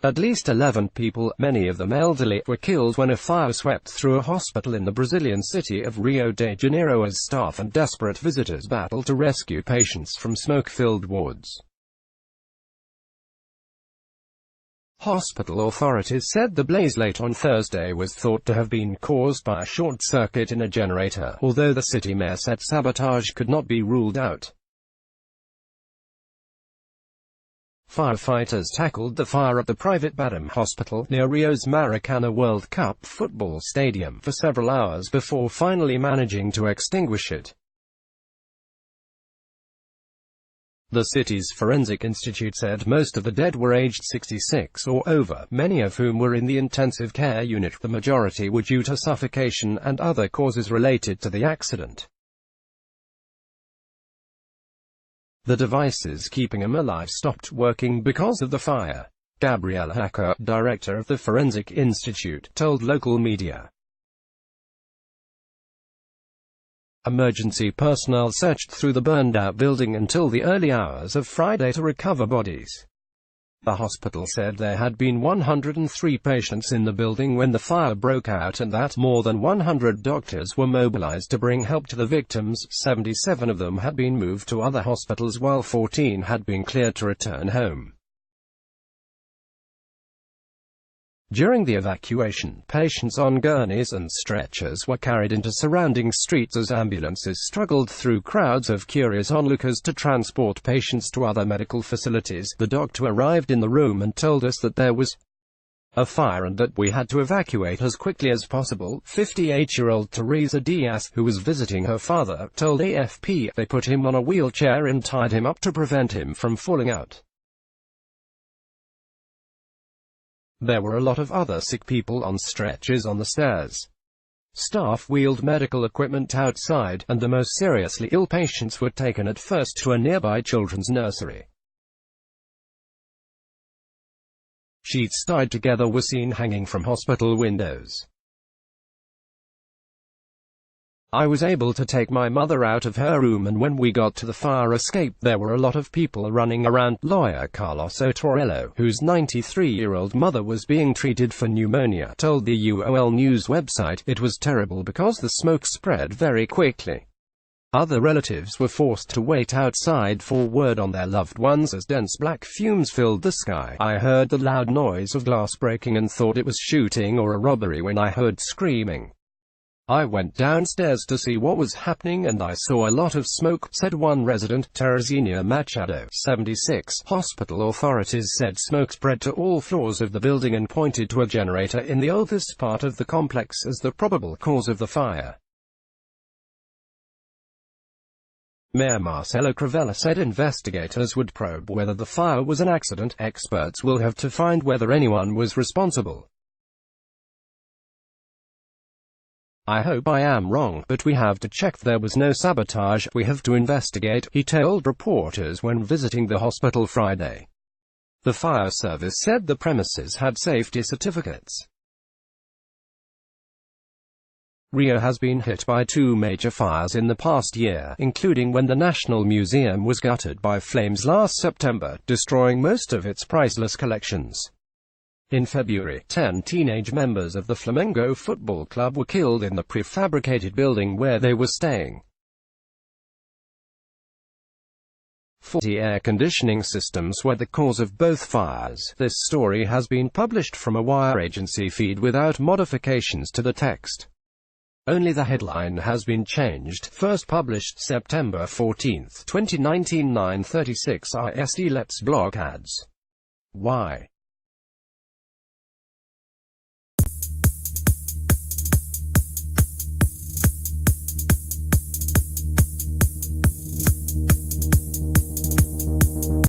At least 11 people, many of them elderly, were killed when a fire swept through a hospital in the Brazilian city of Rio de Janeiro as staff and desperate visitors battled to rescue patients from smoke-filled wards. Hospital authorities said the blaze late on Thursday was thought to have been caused by a short circuit in a generator, although the city mayor said sabotage could not be ruled out. Firefighters tackled the fire at the private Badim hospital near Rio's Maracanã World Cup football stadium for several hours before finally managing to extinguish it. The city's forensic institute said most of the dead were aged 66 or over, many of whom were in the intensive care unit. The majority were due to suffocation and other causes related to the accident. The devices keeping him alive stopped working because of the fire. Gabriela Hacker, director of the Forensic Institute, told local media. Emergency personnel searched through the burned-out building until the early hours of Friday to recover bodies. The hospital said there had been 103 patients in the building when the fire broke out and that more than 100 doctors were mobilized to bring help to the victims. 77 of them had been moved to other hospitals while 14 had been cleared to return home. During the evacuation, patients on gurneys and stretchers were carried into surrounding streets as ambulances struggled through crowds of curious onlookers to transport patients to other medical facilities. The doctor arrived in the room and told us that there was a fire and that we had to evacuate as quickly as possible. 58-year-old Teresa Diaz, who was visiting her father, told AFP they put him on a wheelchair and tied him up to prevent him from falling out. There were a lot of other sick people on stretchers on the stairs. Staff wheeled medical equipment outside, and the most seriously ill patients were taken at first to a nearby children's nursery. Sheets tied together were seen hanging from hospital windows. I was able to take my mother out of her room, and when we got to the fire escape there were a lot of people running around. Lawyer Carlos Otorello, whose 93-year-old mother was being treated for pneumonia, told the UOL News website, "It was terrible because the smoke spread very quickly. Other relatives were forced to wait outside for word on their loved ones as dense black fumes filled the sky. I heard the loud noise of glass breaking and thought it was shooting or a robbery when I heard screaming. I went downstairs to see what was happening and I saw a lot of smoke," said one resident. Teresina Machado, 76. Hospital authorities said smoke spread to all floors of the building and pointed to a generator in the oldest part of the complex as the probable cause of the fire. Mayor Marcelo Crivella said investigators would probe whether the fire was an accident. Experts will have to find whether anyone was responsible. "I hope I am wrong, but we have to check there was no sabotage. We have to investigate," he told reporters when visiting the hospital Friday. The fire service said the premises had safety certificates. Rio has been hit by two major fires in the past year, including when the National Museum was gutted by flames last September, destroying most of its priceless collections. In February, 10 teenage members of the Flamengo football club were killed in the prefabricated building where they were staying. Faulty air conditioning systems were the cause of both fires. This story has been published from a Wire agency feed without modifications to the text. Only the headline has been changed. First published September 14, 2019, 9:36 IST. Let's block ads. Why?